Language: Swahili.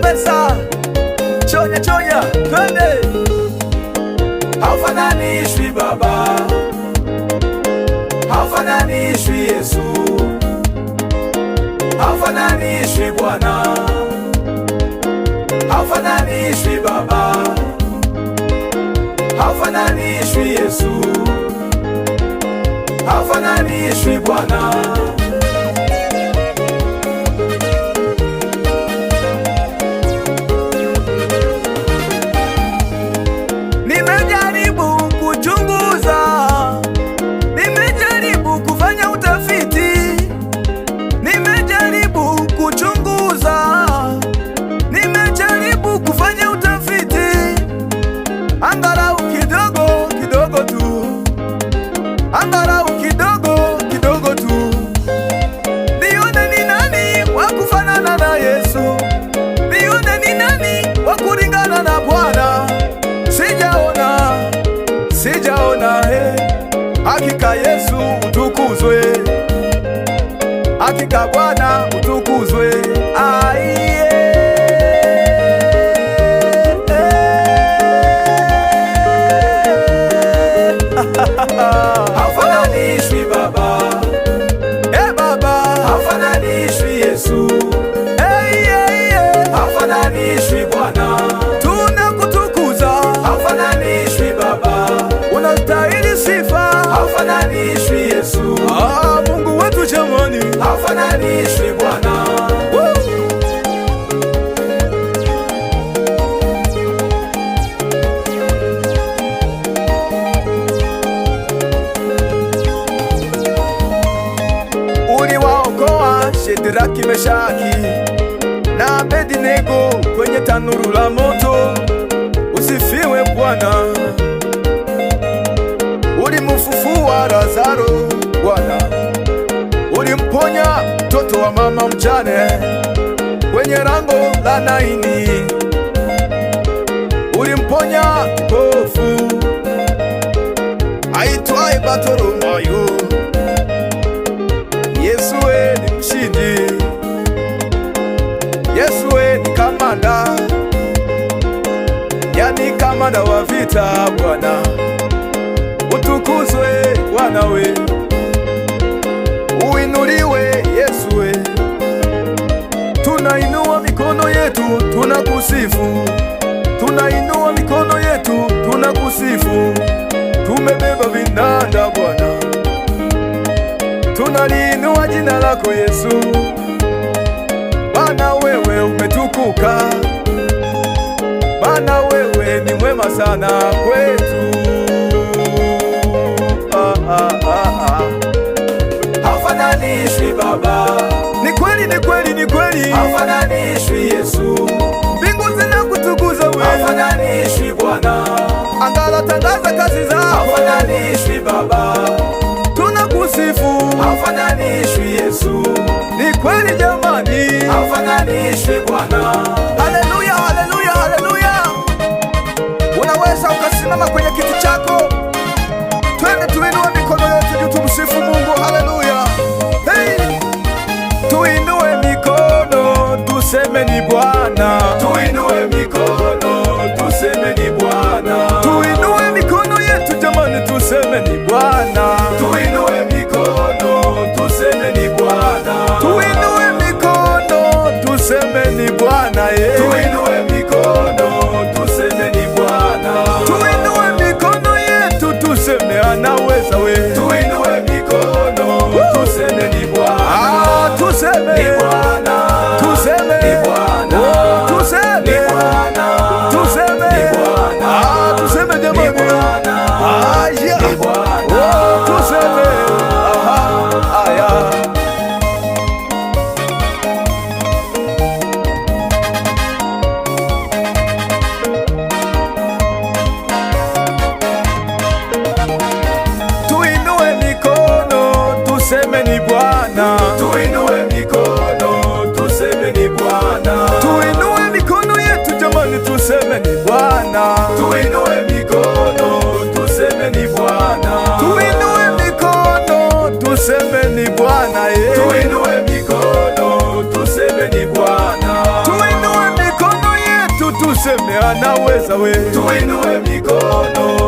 unaweza. Chonya chonya, twende. Haufananishwi Baba, haufananishwi Yesu, haufananishwi Bwana, haufananishwi Baba, haufananishwi Yesu, haufananishwi Bwana. Nimejaribu kuchunguza, nimejaribu kufanya utafiti, nimejaribu kuchunguza, nimejaribu kufanya utafiti, angalau kidogo kidogo tu, angalau kidogo kidogo tu, nione ni nani wa kufanana na Yesu, nione ni nani wa kulingana na Bwana. Sijaona hakika Yesu utukuzwe, hakika Bwana utukuzwe. Aiye, haufananishwi Baba, Baba, haufananishwi Yesu, haufananishwi Bwana, tunakutukuza. Haufananishwi Baba, unastahili sifa. Haufananishwi Yesu, Mungu wetu jamani, haufananishwi Bwana. Uliwaokoa Shedraki, Meshaki na Abednego kwenye tanuru la moto. Usifiwe Bwana. Ulimufufua Lazaro Bwana, ulimponya mtoto wa mama mjane kwenye lango la Naini, ulimponya kipofu aitwaye Bartimayo. Yesu we ni mshindi, Yesu we ni kamanda, yani kamanda wa vita Bwana. Utukuzwe Bwana we, uinuliwe Yesu we. Tunainua mikono yetu tunakusifu, tunainua mikono yetu tunakusifu. Tumebeba vinanda Bwana, tunaliinua jina lako Yesu. Bwana wewe umetukuka, Bwana wewe ni mwema sana kwetu. Haufananishwi Baba, ni kweli, ni kweli, ni kweli. Haufananishwi Yesu, mbingu zinakutukuza wewe. Haufananishwi Bwana, angala tangaza kazi zako. Haufananishwi Baba, tunakusifu. Haufananishwi Yesu, ni kweli jamani. Haufananishwi Bwana. Haleluya, haleluya, haleluya. Unaweza ukasimama kwenye kiti chako, twende tuinue mikono yetu juu tumsifu Mungu. Haleluya, hey! Tuinue mikono tuseme ni Bwana, tuinue mikono tuseme ni Bwana, tuinue mikono yetu jamani tuseme ni Bwana, tuinue mikono tuseme ni Bwana, tuinue mikono tuseme ni Bwana, tuinue mikono tuseme ni Bwana, tuinue mikono yetu tuseme anaweza we, tuinue mikono tuseme ni Bwana, tuseme ni Bwana, tuseme ni Bwana, tuseme ni Bwana, tuseme ni Bwana, tuseme jamani ni Bwana, ni Bwana, tuseme aya. Tuinue mikono tuseme ni Bwana, tuinue mikono tuseme ni Bwana, tuinue mikono yetu jamani tuseme ni Bwana, tuinue mikono tuseme ni Bwana, tuinue mikono tuseme ni Bwana, tuinue mikono tuseme ni Bwana, tuinue mikono anaweza we. Tuinue mikono